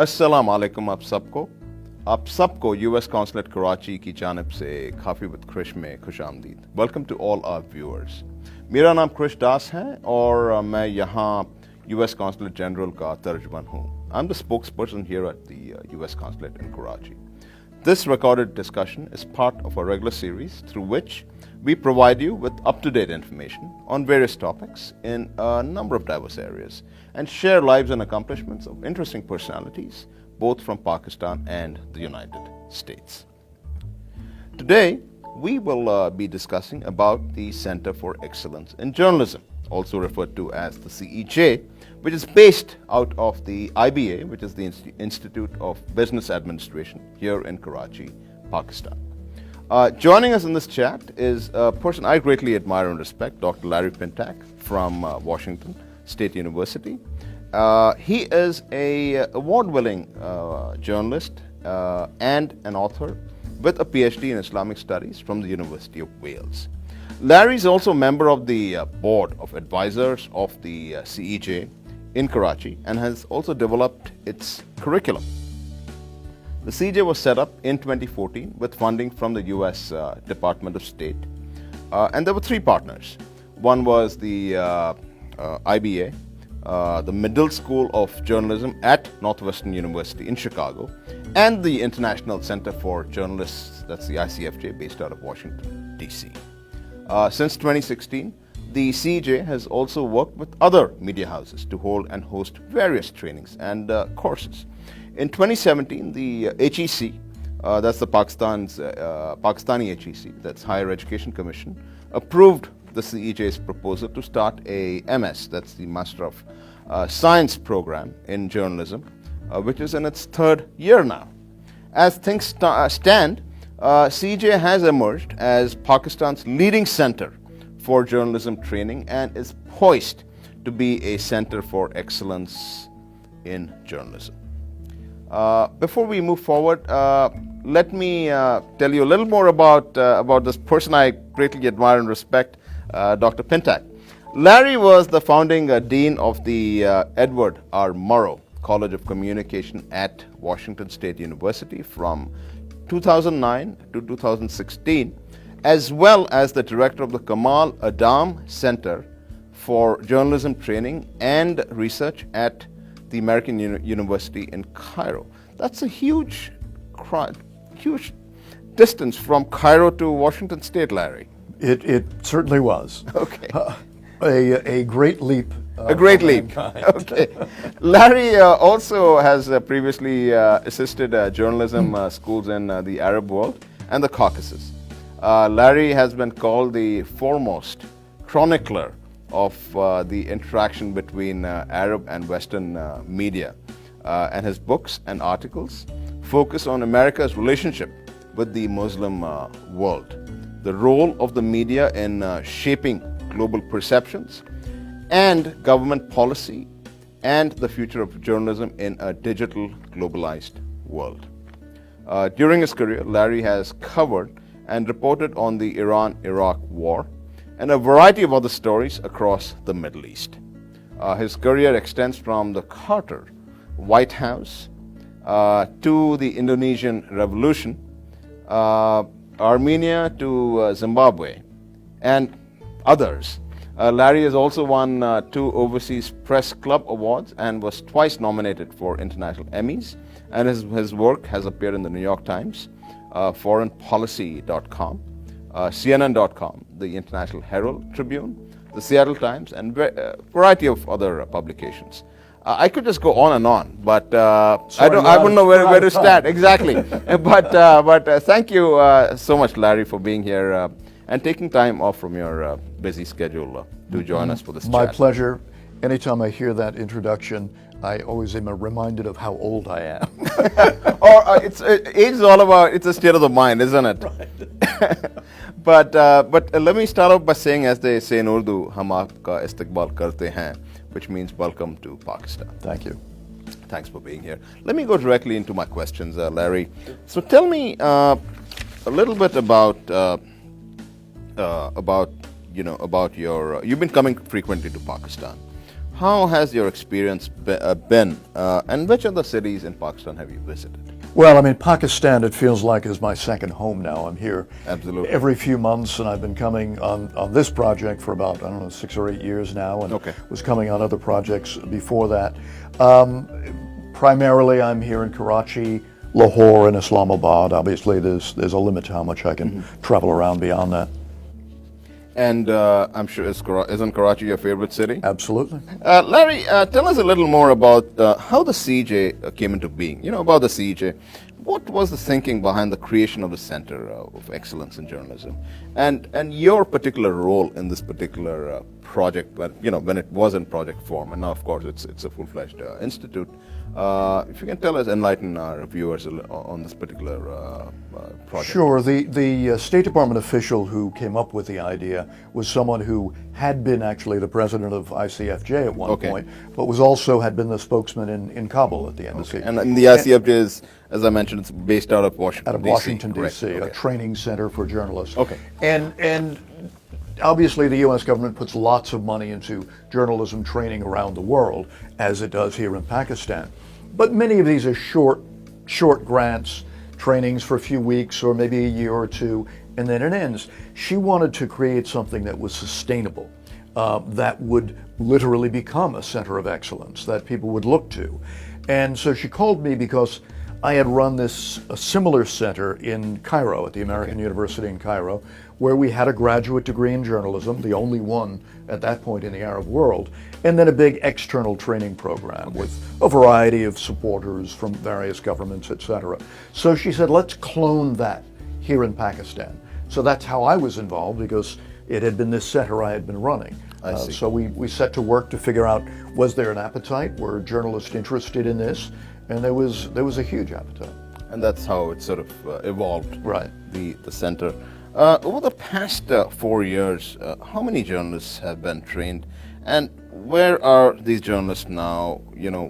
अस्सलाम वालेकुम आप सबको US Consulate Karachi की जानिब से काफ़ी विद Krish में खुशामदीद. Welcome to all our viewers. मेरा नाम Krish दास है और मैं यहाँ US Consulate General का तर्जुमान हूँ. I'm the spokesperson here at the US Consulate in Karachi. This recorded discussion is part of a regular series through which we provide you with up-to-date information on various topics in a number of diverse areas and share lives and accomplishments of interesting personalities both from Pakistan and the United States. Today, we will be discussing about the Center for Excellence in Journalism, also referred to as the CEJ, which is based out of the IBA, which is the Institute of Business Administration here in Karachi, Pakistan. Joining us in this chat is a person I greatly admire and respect, Dr. Larry Pintak from Washington State University. He is an award-winning journalist and an author with a PhD in Islamic Studies from the University of Wales. Larry is also a member of the Board of Advisors of the CEJ in Karachi and has also developed its curriculum. The CEJ was set up in 2014 with funding from the US Department of State, and there were three partners. One was the IBA, the Middle School of Journalism at Northwestern University in Chicago, and the International Center for Journalists, that's the ICFJ, based out of Washington, D.C. Since 2016, the CEJ has also worked with other media houses to hold and host various trainings and courses. In 2017, the HEC, that's the Pakistani HEC, that's Higher Education Commission, approved the CEJ's proposal to start a MS, that's the Master of Science program in journalism, which is in its third year now. As things stand, CEJ has emerged as Pakistan's leading center for journalism training and is poised to be a center for excellence in journalism. Before we move forward, let me tell you a little more about this person I greatly admire and respect, Dr. Pintak. Larry was the founding dean of the Edward R. Murrow College of Communication at Washington State University from 2009 to 2016, as well as the director of the Kamal Adam Center for Journalism Training and Research at the American University in Cairo. That's a huge distance from Cairo to Washington State, Larry. It certainly was. Okay. A great leap. A great leap. Okay. Larry also has previously assisted journalism schools in the Arab world and the Caucasus. Larry has been called the foremost chronicler of the interaction between Arab and Western media, and his books and articles focus on America's relationship with the Muslim world, the role of the media in shaping global perceptions and government policy, and the future of journalism in a digital globalized world. During his career, Larry has covered and reported on the Iran-Iraq war and a variety of other stories across the Middle East. His career extends from the Carter White House to the Indonesian Revolution, Armenia to Zimbabwe, and others. Larry has also won 2 Overseas Press Club Awards and was twice nominated for international Emmys, and his work has appeared in the New York Times, foreignpolicy.com, CNN.com, the International Herald Tribune, the Seattle Times, and a variety of other publications. I could just go on and on, but I wouldn't know where to start. Exactly. but thank you so much, Larry, for being here and taking time off from your busy schedule to join us for this My chat. pleasure. Anytime I hear that introduction, I always am reminded of how old I am. Age is all about, it's a state of the mind, isn't it? Right. but let me start off by saying, as they say in Urdu, hum aapka istiqbal karte hain, which means welcome to Pakistan. Thank you. Thanks for being here. Let me go directly into my questions, Larry. So tell me a little bit about your. You've been coming frequently to Pakistan. how has your experience been, and which other cities in Pakistan have you visited? Well, I mean, Pakistan, it feels like is my second home now. I'm here Absolutely. every few months, and I've been coming on this project for about, I don't know, 6 or 8 years now, and Okay. was coming on other projects before that. Primarily, I'm here in Karachi, Lahore, and Islamabad. Obviously, there's a limit to how much I can travel around beyond that. And I'm sure isn't Karachi your favorite city? Absolutely. Larry, tell us a little more about how the CJ came into being. You know, about the CJ. What was the thinking behind the creation of the Center of Excellence in Journalism, and your particular role in this particular project? When it was in project form, and now, of course, it's a full-fledged institute. If you can tell us, enlighten our viewers on this particular project. Sure. The State Department official who came up with the idea was someone who had been actually the president of ICFJ at one point, but had been the spokesman in Kabul at the embassy. And the ICFJ is, as I mentioned, it's based out of Washington, Washington, D.C., a training center for journalists. And obviously the U.S. government puts lots of money into journalism training around the world, as it does here in Pakistan. But many of these are short grants, trainings for a few weeks or maybe a year or two, and then it ends. She wanted to create something that was sustainable, that would literally become a center of excellence that people would look to. And so she called me because I had run a similar center in Cairo, at the American University in Cairo, where we had a graduate degree in journalism, the only one at that point in the Arab world, and then a big external training program with a variety of supporters from various governments, etc. So she said, let's clone that here in Pakistan. So that's how I was involved, because it had been this center I had been running. So we set to work to figure out, was there an appetite? Were journalists interested in this? And there was a huge appetite. And that's how it sort of evolved, right? The center. Over the past 4 years, how many journalists have been trained, and where are these journalists now?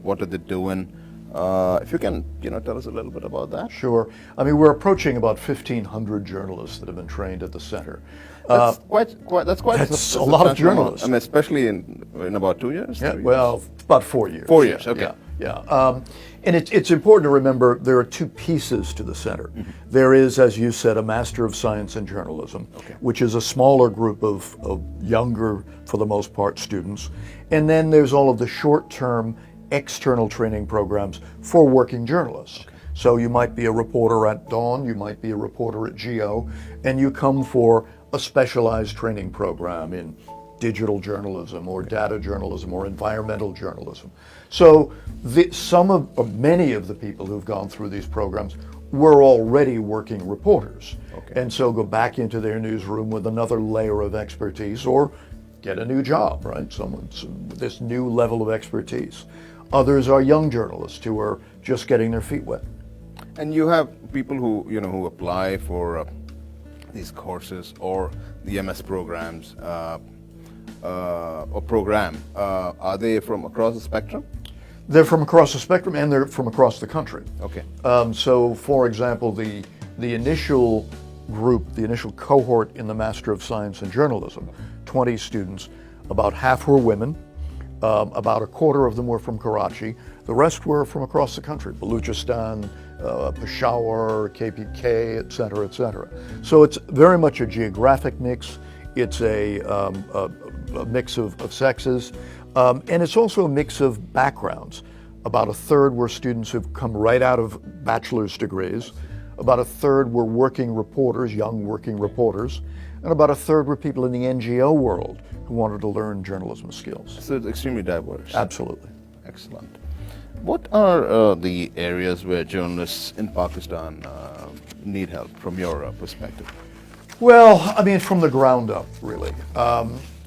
What are they doing? If you can, tell us a little bit about that. Sure. I mean, we're approaching about 1,500 journalists that have been trained at the center. That's quite a lot of journalists. I mean, especially in about 2 years. Yeah, well, about 4 years. 4 years. Okay. Yeah. And it's important to remember there are two pieces to the center. There is, as you said, a Master of Science in Journalism, which is a smaller group of younger, for the most part, students. And then there's all of the short-term external training programs for working journalists. So you might be a reporter at Dawn, you might be a reporter at Geo, and you come for a specialized training program in digital journalism or data journalism or environmental journalism. So many of the people who've gone through these programs were already working reporters, and so go back into their newsroom with another layer of expertise or get a new job, right? This new level of expertise. Others are young journalists who are just getting their feet wet. And you have people who apply for these courses or the MS programs or program. Are they from across the spectrum? They're from across the spectrum, and they're from across the country. Okay. So, for example, the initial group, the initial cohort in the Master of Science in Journalism, 20 students, about half were women, about a quarter of them were from Karachi, the rest were from across the country, Baluchistan, Peshawar, KPK, et cetera, et cetera. So it's very much a geographic mix, it's a mix of sexes, and it's also a mix of backgrounds. About a third were students who've come right out of bachelor's degrees, about a third were working reporters, young working reporters, and about a third were people in the NGO world who wanted to learn journalism skills. So it's extremely diverse. Absolutely. Excellent. What are the areas where journalists in Pakistan need help from your perspective? Well, I mean, from the ground up, really. I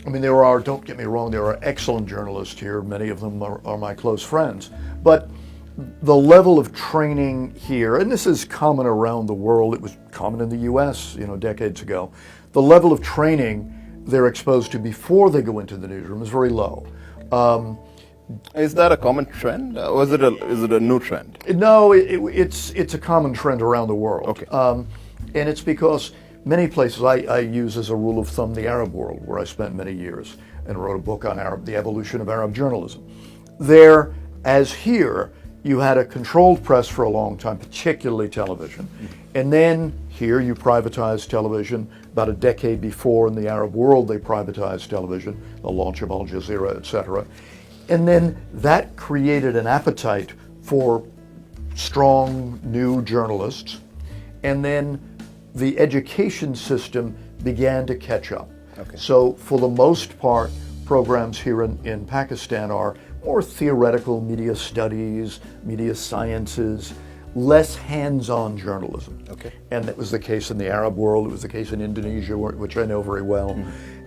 mean, don't get me wrong, there are excellent journalists here. Many of them are my close friends. But the level of training here, and this is common around the world, it was common in the US, decades ago, the level of training they're exposed to before they go into the newsroom is very low. Is that a common trend, or is it a new trend? No, it's a common trend around the world. Okay. And it's because many places, I use as a rule of thumb the Arab world, where I spent many years and wrote a book on the evolution of Arab journalism. There, as here, you had a controlled press for a long time, particularly television. And then here you privatized television. About a decade before in the Arab world, they privatized television, the launch of Al Jazeera, etc. And then that created an appetite for strong new journalists. And then the education system began to catch up. Okay. So for the most part, programs here in Pakistan are more theoretical media studies, media sciences, less hands-on journalism. Okay. And it was the case in the Arab world, it was the case in Indonesia, which I know very well.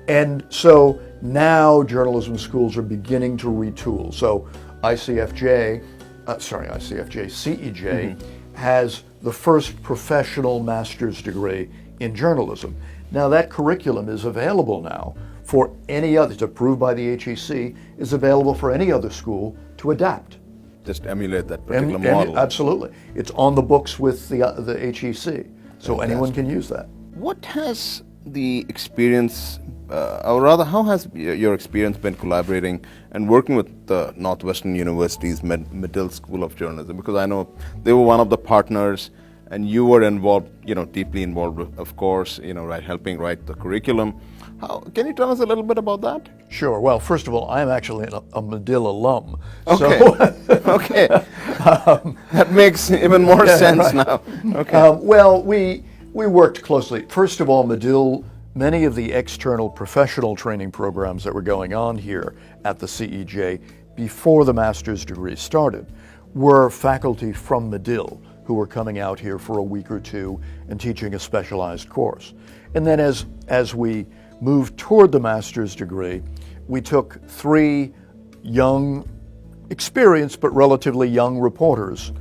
And so now journalism schools are beginning to retool. So CEJ has the first professional master's degree in journalism. Now that curriculum is available now for any other, it's approved by the HEC, is available for any other school to adapt. Just emulate that particular model. Absolutely. It's on the books with the HEC, so anyone can use that. What has the experience, or rather, how has your experience been collaborating and working with the Northwestern University's Medill School of Journalism? Because I know they were one of the partners, and you were involved, deeply involved, of course, helping write the curriculum. Can you tell us a little bit about that? Sure. Well, first of all, I'm actually a Medill alum. Okay. So okay. That makes even more sense now. Okay. Well, we worked closely. First of all, Medill, many of the external professional training programs that were going on here at the CEJ before the master's degree started were faculty from Medill who were coming out here for a week or two and teaching a specialized course. And then as we moved toward the master's degree, we took 3 young, experienced but relatively young reporters,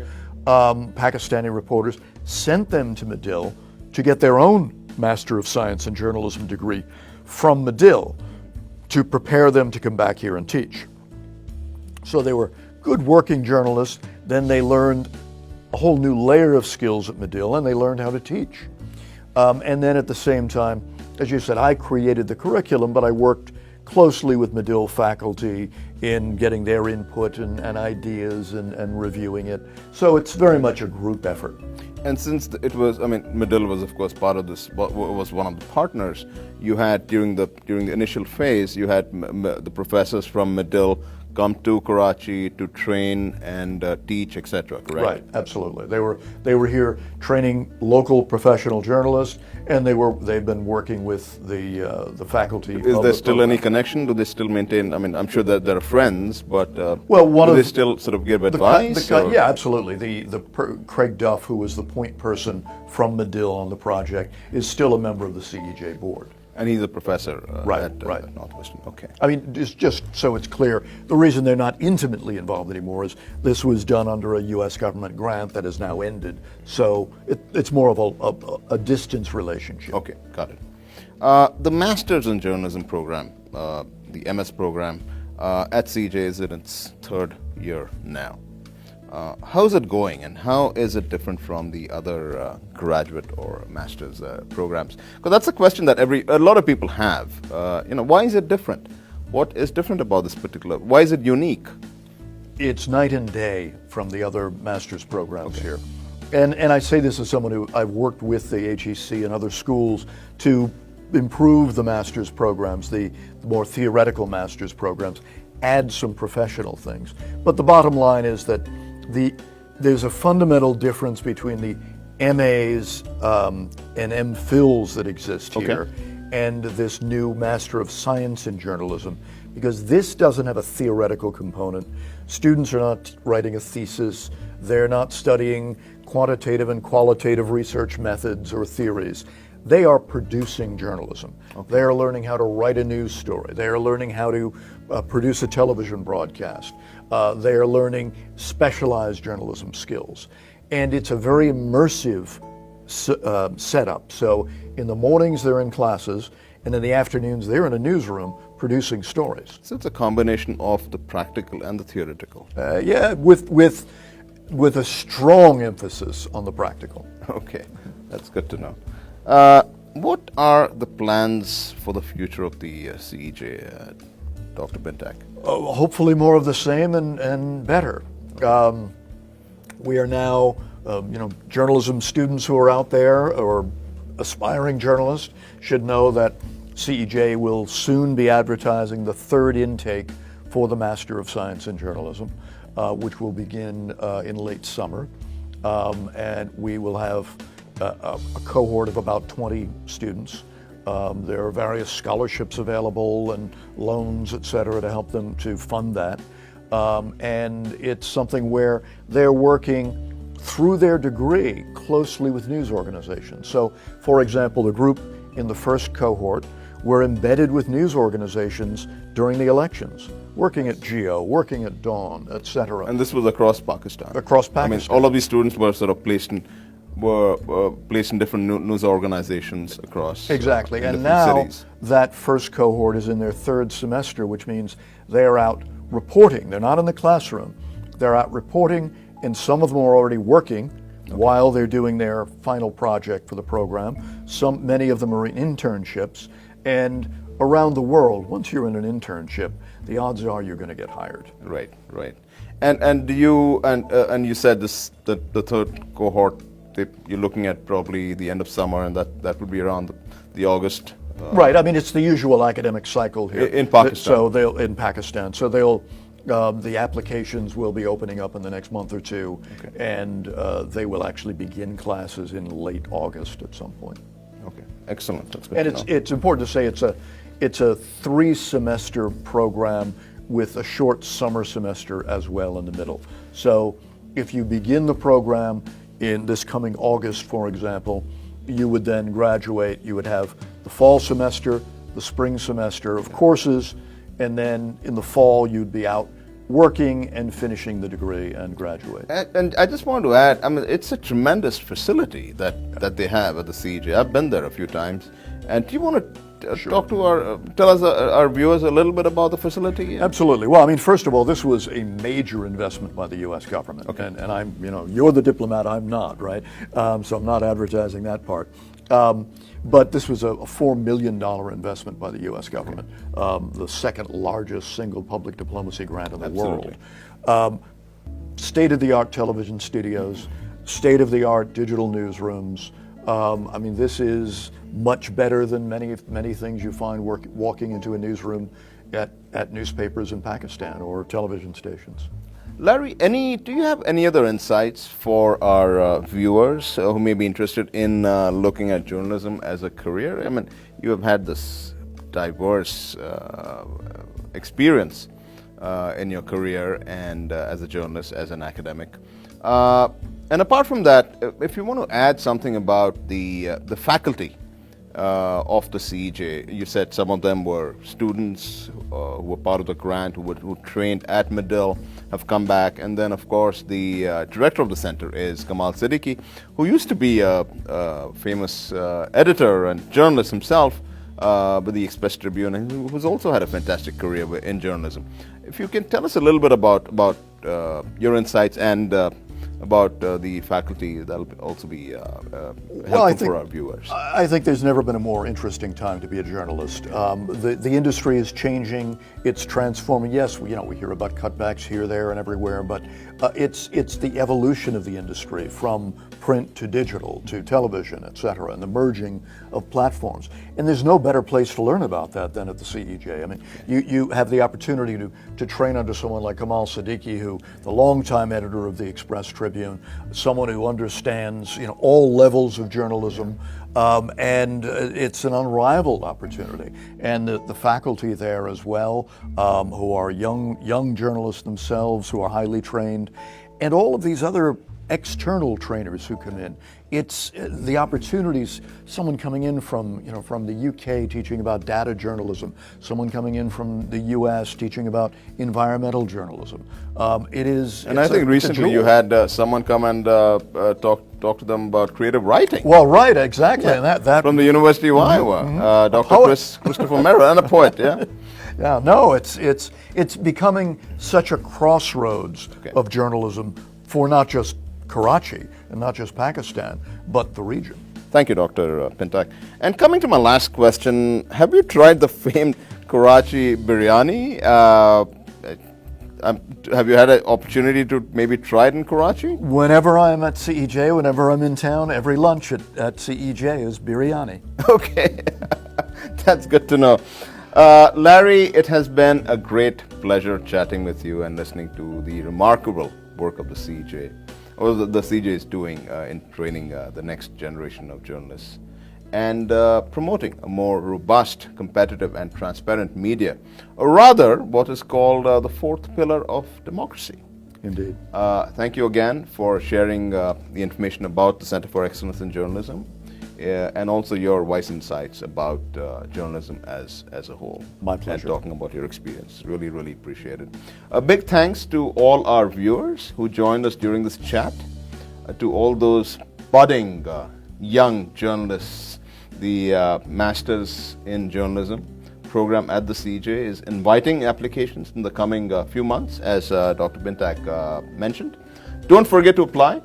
Pakistani reporters, sent them to Medill to get their own Master of Science in Journalism degree from Medill to prepare them to come back here and teach. So they were good working journalists. Then they learned a whole new layer of skills at Medill, and they learned how to teach. And then at the same time, as you said, I created the curriculum, but I worked closely with Medill faculty in getting their input and ideas and reviewing it. So it's very much a group effort. And since it was, Medill was of course part of this, was one of the partners. You had during the initial phase, you had the professors from Medill come to Karachi to train and teach, etc. Correct? Right, absolutely. They were here training local professional journalists, and they've been working with the faculty. Is there still any connection? Do they still maintain? I'm sure that they're friends, but do they still sort of give advice? Yeah, absolutely. Craig Duff, who was the point person from Medill on the project, is still a member of the CEJ board. And he's a professor at right. Northwestern. Okay. Just so it's clear, the reason they're not intimately involved anymore is this was done under a U.S. government grant that has now ended. So it's more of a distance relationship. Okay, got it. The Masters in Journalism program, the MS program at CJ is in its 3rd year now. How's it going, and how is it different from the other graduate or master's programs? Because that's a question that a lot of people have. Why is it different? What is different about this particular? Why is it unique? It's night and day from the other master's programs here. And I say this as someone who I've worked with the HEC and other schools to improve the master's programs, the more theoretical master's programs, add some professional things. But the bottom line is that there's a fundamental difference between the MAs and MPhils that exist here and this new Master of Science in Journalism, because this doesn't have a theoretical component. Students are not writing a thesis. They're not studying quantitative and qualitative research methods or theories. They are producing journalism. They are learning how to write a news story. They are learning how to produce a television broadcast. They are learning specialized journalism skills. And it's a very immersive setup. So in the mornings they're in classes, and in the afternoons they're in a newsroom producing stories. So it's a combination of the practical and the theoretical. With a strong emphasis on the practical. Okay, that's good to know. what are the plans for the future of the CEJ, Dr. Pintak? Hopefully more of the same and better. We are now, journalism students who are out there or aspiring journalists should know that CEJ will soon be advertising the third intake for the Master of Science in Journalism, which will begin in late summer. And we will have a cohort of about 20 students. There are various scholarships available and loans, et cetera, to help them to fund that. And it's something where they're working through their degree closely with news organizations. So, for example, the group in the first cohort were embedded with news organizations during the elections, working at Geo, working at Dawn, et cetera. And this was across Pakistan? Across Pakistan. I mean, all of these students were sort of placed in different news organizations across exactly. And now cities. That first cohort is in their third semester, which means they are out reporting. They're not in the classroom. They're out reporting, and some of them are already working while they're doing their final project for the program. Many of them are in internships, and around the world, once you're in an internship, the odds are you're going to get hired. Right. And you said this the third cohort, you're looking at probably the end of summer, and that would be around the August. Right. I mean, it's the usual academic cycle here in Pakistan. So the applications will be opening up in the next month or two, and they will actually begin classes in late August at some point. Okay, excellent. That's good. And it's important to say it's a 3-semester program with a short summer semester as well in the middle. So if you begin the program in this coming August, for example, you would then graduate. You would have the fall semester, the spring semester of courses, and then in the fall you'd be out working and finishing the degree and graduate. And I just want to add, I mean, it's a tremendous facility that they have at the CEJ. I've been there a few times. And do you want to talk to tell us, our viewers, a little bit about the facility? Absolutely. Well, I mean, first of all, this was a major investment by the U.S. government. Okay. And I'm, you're the diplomat, I'm not, right? So I'm not advertising that part. But this was a $4 million investment by the U.S. government, the second largest single public diplomacy grant in the world. State-of-the-art television studios, state-of-the-art digital newsrooms. I mean, this is much better than many things you find walking into a newsroom at newspapers in Pakistan or television stations. Larry, do you have any other insights for our viewers who may be interested in looking at journalism as a career? I mean, you have had this diverse experience in your career and as a journalist, as an academic. And apart from that, if you want to add something about the faculty of the CEJ, you said some of them were students who were part of the grant, who trained at Medill, have come back, and then of course the director of the center is Kamal Siddiqui, who used to be a famous editor and journalist himself with the Express Tribune, and who's also had a fantastic career in journalism. If you can tell us a little bit about your insights and about the faculty, that'll also be helpful for our viewers. I think there's never been a more interesting time to be a journalist. The industry is changing, it's transforming. Yes, we hear about cutbacks here, there, and everywhere, but it's the evolution of the industry from print to digital to television, et cetera, and the merging of platforms. And there's no better place to learn about that than at the CEJ. I mean, you have the opportunity to train under someone like Kamal Siddiqui, who the longtime editor of the Express Tribune, someone who understands all levels of journalism, and it's an unrivaled opportunity. And the faculty there as well, who are young journalists themselves, who are highly trained, and all of these other external trainers who come in. It's the opportunities, someone coming in from the UK teaching about data journalism, someone coming in from the US teaching about environmental journalism. And I think recently you had someone come and talk to them about creative writing. Well, right, exactly. Yeah. And that from the University of Iowa, Dr. Christopher Murrow, and a poet, yeah? Yeah, no, it's becoming such a crossroads of journalism for not just Karachi and not just Pakistan, but the region. Thank you, Dr. Pintak. And coming to my last question, have you tried the famed Karachi biryani? Have you had an opportunity to maybe try it in Karachi? Whenever I'm at CEJ, whenever I'm in town, every lunch at CEJ is biryani. Okay, that's good to know. Larry, it has been a great pleasure chatting with you and listening to the remarkable work of the CJ, or the CJ is doing in training the next generation of journalists and promoting a more robust, competitive, and transparent media, or rather, what is called the fourth pillar of democracy. Indeed. Thank you again for sharing the information about the Center for Excellence in Journalism. And also your wise insights about journalism as a whole. My pleasure. And talking about your experience. Really, really appreciate it. A big thanks to all our viewers who joined us during this chat, to all those budding young journalists. The Masters in Journalism program at the CJ is inviting applications in the coming few months, as Dr. Pintak mentioned. Don't forget to apply.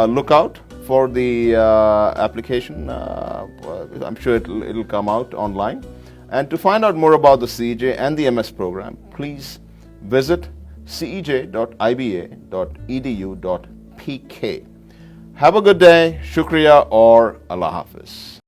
Look out for the application. I'm sure it'll come out online. And to find out more about the CEJ and the MS program, please visit cej.iba.edu.pk. Have a good day, shukriya, or Allah Hafiz.